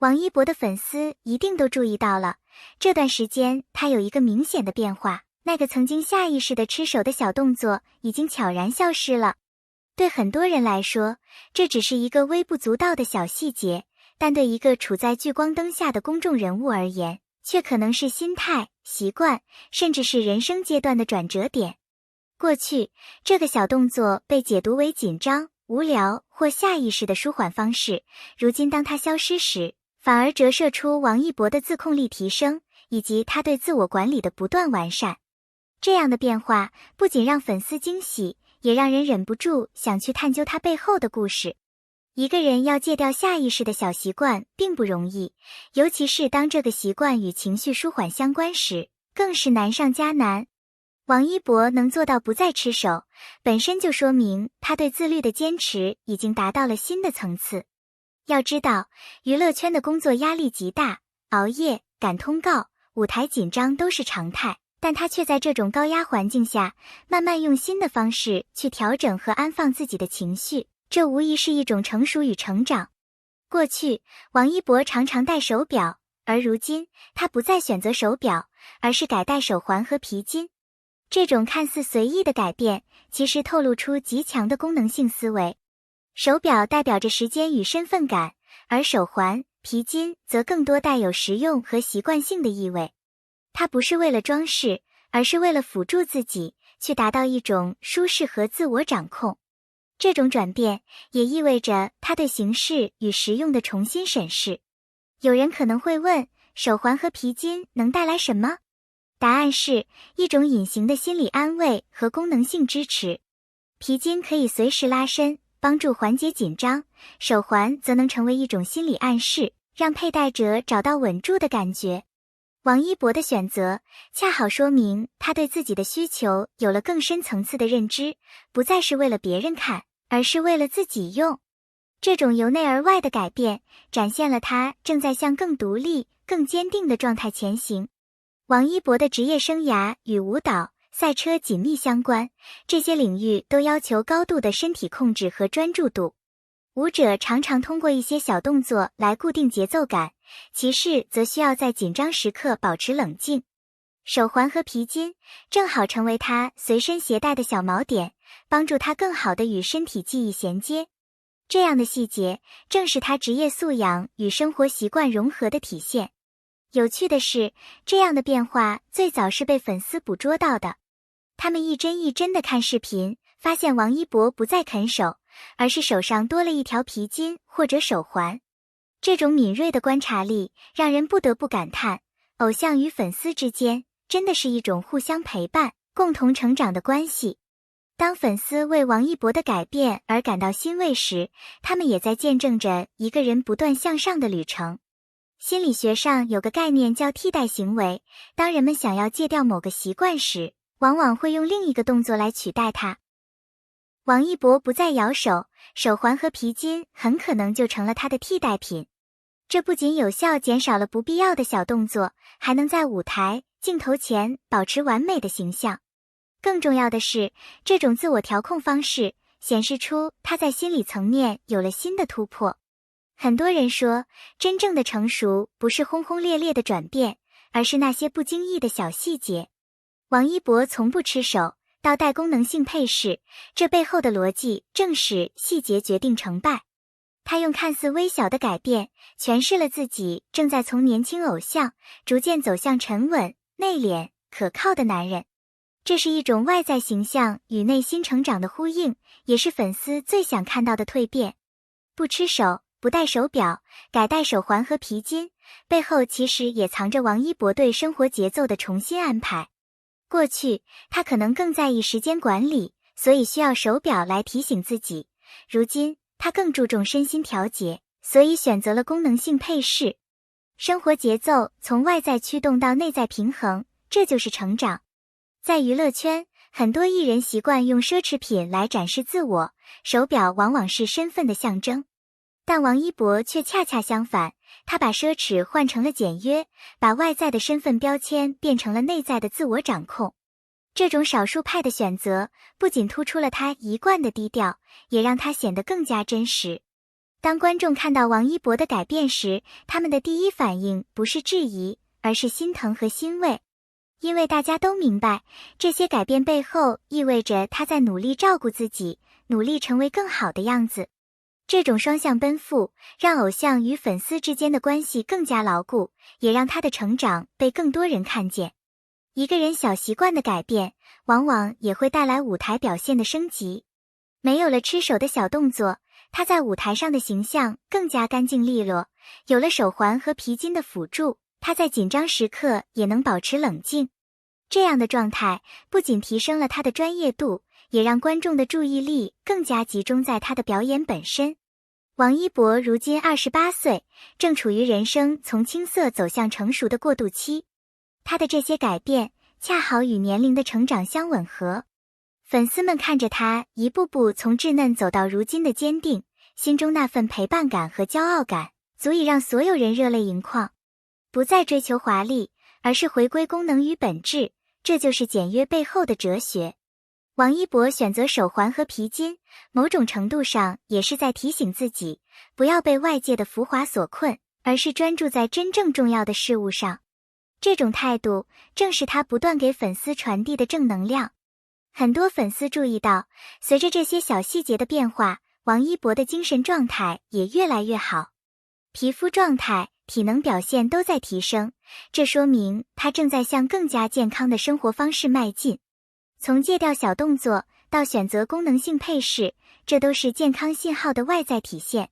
王一博的粉丝一定都注意到了，这段时间他有一个明显的变化，那个曾经下意识的吃手的小动作已经悄然消失了。对很多人来说，这只是一个微不足道的小细节，但对一个处在聚光灯下的公众人物而言，却可能是心态、习惯，甚至是人生阶段的转折点。过去，这个小动作被解读为紧张、无聊或下意识的舒缓方式，如今当它消失时，反而折射出王一博的自控力提升，以及他对自我管理的不断完善。这样的变化不仅让粉丝惊喜，也让人忍不住想去探究他背后的故事。一个人要戒掉下意识的小习惯并不容易，尤其是当这个习惯与情绪舒缓相关时，更是难上加难。王一博能做到不再吃手，本身就说明他对自律的坚持已经达到了新的层次。要知道，娱乐圈的工作压力极大，熬夜、赶通告、舞台紧张都是常态，但他却在这种高压环境下，慢慢用新的方式去调整和安放自己的情绪，这无疑是一种成熟与成长。过去，王一博常常戴手表，而如今，他不再选择手表，而是改戴手环和皮筋。这种看似随意的改变，其实透露出极强的功能性思维。手表代表着时间与身份感，而手环、皮筋则更多带有实用和习惯性的意味。它不是为了装饰，而是为了辅助自己，去达到一种舒适和自我掌控。这种转变也意味着他对形式与实用的重新审视。有人可能会问，手环和皮筋能带来什么？答案是一种隐形的心理安慰和功能性支持。皮筋可以随时拉伸，帮助缓解紧张，手环则能成为一种心理暗示，让佩戴者找到稳住的感觉。王一博的选择恰好说明他对自己的需求有了更深层次的认知，不再是为了别人看，而是为了自己用。这种由内而外的改变，展现了他正在向更独立、更坚定的状态前行。王一博的职业生涯与舞蹈、赛车紧密相关，这些领域都要求高度的身体控制和专注度。舞者常常通过一些小动作来固定节奏感，骑士则需要在紧张时刻保持冷静。手环和皮筋正好成为他随身携带的小锚点，帮助他更好地与身体记忆衔接。这样的细节正是他职业素养与生活习惯融合的体现。有趣的是，这样的变化最早是被粉丝捕捉到的。他们一帧一帧地看视频，发现王一博不再啃手，而是手上多了一条皮筋或者手环。这种敏锐的观察力让人不得不感叹，偶像与粉丝之间真的是一种互相陪伴、共同成长的关系。当粉丝为王一博的改变而感到欣慰时，他们也在见证着一个人不断向上的旅程。心理学上有个概念叫替代行为，当人们想要戒掉某个习惯时，往往会用另一个动作来取代它。王一博不再摇手，手环和皮筋很可能就成了他的替代品。这不仅有效减少了不必要的小动作，还能在舞台、镜头前保持完美的形象。更重要的是，这种自我调控方式显示出他在心理层面有了新的突破。很多人说，真正的成熟不是轰轰烈烈的转变，而是那些不经意的小细节。王一博从不吃手到带功能性配饰，这背后的逻辑正是细节决定成败。他用看似微小的改变，诠释了自己正在从年轻偶像逐渐走向沉稳、内敛、可靠的男人。这是一种外在形象与内心成长的呼应，也是粉丝最想看到的蜕变。不吃手，不戴手表，改戴手环和皮筋，背后其实也藏着王一博对生活节奏的重新安排。过去，他可能更在意时间管理，所以需要手表来提醒自己。如今，他更注重身心调节，所以选择了功能性配饰。生活节奏从外在驱动到内在平衡，这就是成长。在娱乐圈，很多艺人习惯用奢侈品来展示自我，手表往往是身份的象征。但王一博却恰恰相反，他把奢侈换成了简约，把外在的身份标签变成了内在的自我掌控。这种少数派的选择，不仅突出了他一贯的低调，也让他显得更加真实。当观众看到王一博的改变时，他们的第一反应不是质疑，而是心疼和欣慰。因为大家都明白，这些改变背后意味着他在努力照顾自己，努力成为更好的样子。这种双向奔赴，让偶像与粉丝之间的关系更加牢固，也让他的成长被更多人看见。一个人小习惯的改变，往往也会带来舞台表现的升级。没有了吃手的小动作，他在舞台上的形象更加干净利落。有了手环和皮筋的辅助，他在紧张时刻也能保持冷静。这样的状态不仅提升了他的专业度，也让观众的注意力更加集中在他的表演本身。王一博如今28岁，正处于人生从青涩走向成熟的过渡期。他的这些改变恰好与年龄的成长相吻合。粉丝们看着他一步步从稚嫩走到如今的坚定，心中那份陪伴感和骄傲感，足以让所有人热泪盈眶。不再追求华丽，而是回归功能与本质，这就是简约背后的哲学。王一博选择手环和皮筋，某种程度上也是在提醒自己，不要被外界的浮华所困，而是专注在真正重要的事物上。这种态度正是他不断给粉丝传递的正能量。很多粉丝注意到，随着这些小细节的变化，王一博的精神状态也越来越好，皮肤状态、体能表现都在提升，这说明他正在向更加健康的生活方式迈进。从戒掉小动作到选择功能性配饰，这都是健康信号的外在体现。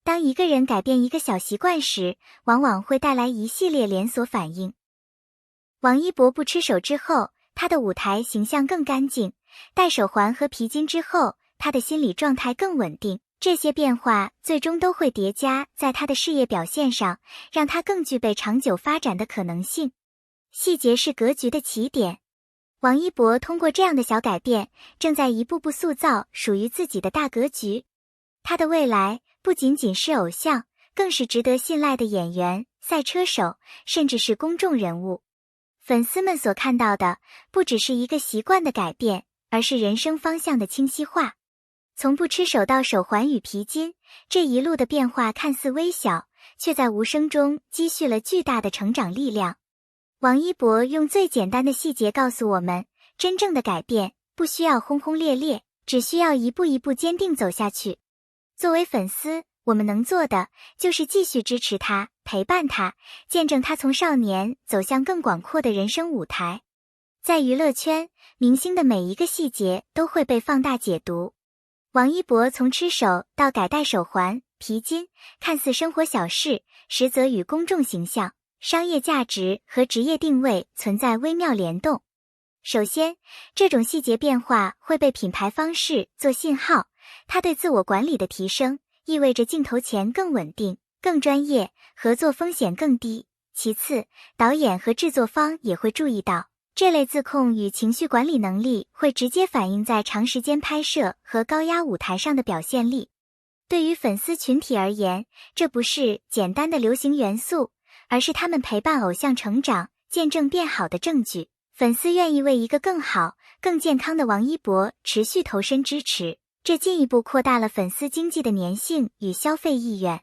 当一个人改变一个小习惯时，往往会带来一系列连锁反应。王一博不吃手之后，他的舞台形象更干净；戴手环和皮筋之后，他的心理状态更稳定。这些变化最终都会叠加在他的事业表现上，让他更具备长久发展的可能性。细节是格局的起点。王一博通过这样的小改变，正在一步步塑造属于自己的大格局。他的未来不仅仅是偶像，更是值得信赖的演员、赛车手，甚至是公众人物。粉丝们所看到的，不只是一个习惯的改变，而是人生方向的清晰化。从不吃手到手环与皮筋，这一路的变化看似微小，却在无声中积蓄了巨大的成长力量。王一博用最简单的细节告诉我们，真正的改变不需要轰轰烈烈，只需要一步一步坚定走下去。作为粉丝，我们能做的就是继续支持他，陪伴他，见证他从少年走向更广阔的人生舞台。在娱乐圈，明星的每一个细节都会被放大解读。王一博从吃手到改戴手环、皮筋，看似生活小事，实则与公众形象、商业价值和职业定位存在微妙联动。首先，这种细节变化会被品牌方式做信号，他对自我管理的提升，意味着镜头前更稳定、更专业，合作风险更低。其次，导演和制作方也会注意到，这类自控与情绪管理能力会直接反映在长时间拍摄和高压舞台上的表现力。对于粉丝群体而言，这不是简单的流行元素，而是他们陪伴偶像成长、见证变好的证据。粉丝愿意为一个更好、更健康的王一博持续投身支持，这进一步扩大了粉丝经济的粘性与消费意愿。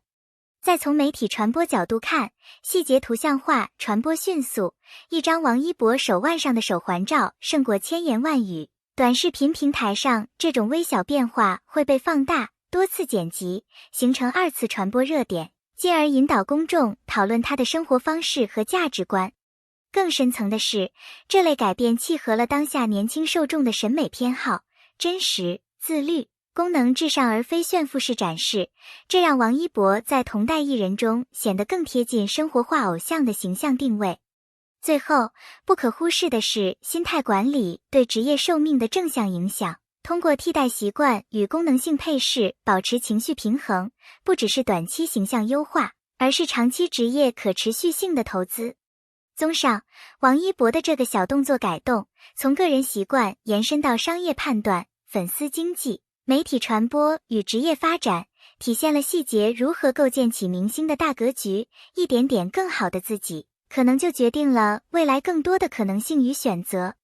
再从媒体传播角度看，细节图像化传播迅速，一张王一博手腕上的手环照胜过千言万语。短视频平台上，这种微小变化会被放大，多次剪辑，形成二次传播热点，进而引导公众讨论他的生活方式和价值观。更深层的是，这类改变契合了当下年轻受众的审美偏好，真实、自律、功能至上而非炫富式展示，这让王一博在同代艺人中显得更贴近生活化偶像的形象定位。最后，不可忽视的是心态管理对职业寿命的正向影响。通过替代习惯与功能性配饰保持情绪平衡，不只是短期形象优化，而是长期职业可持续性的投资。综上，王一博的这个小动作改动，从个人习惯延伸到商业判断、粉丝经济、媒体传播与职业发展，体现了细节如何构建起明星的大格局。一点点更好的自己，可能就决定了未来更多的可能性与选择。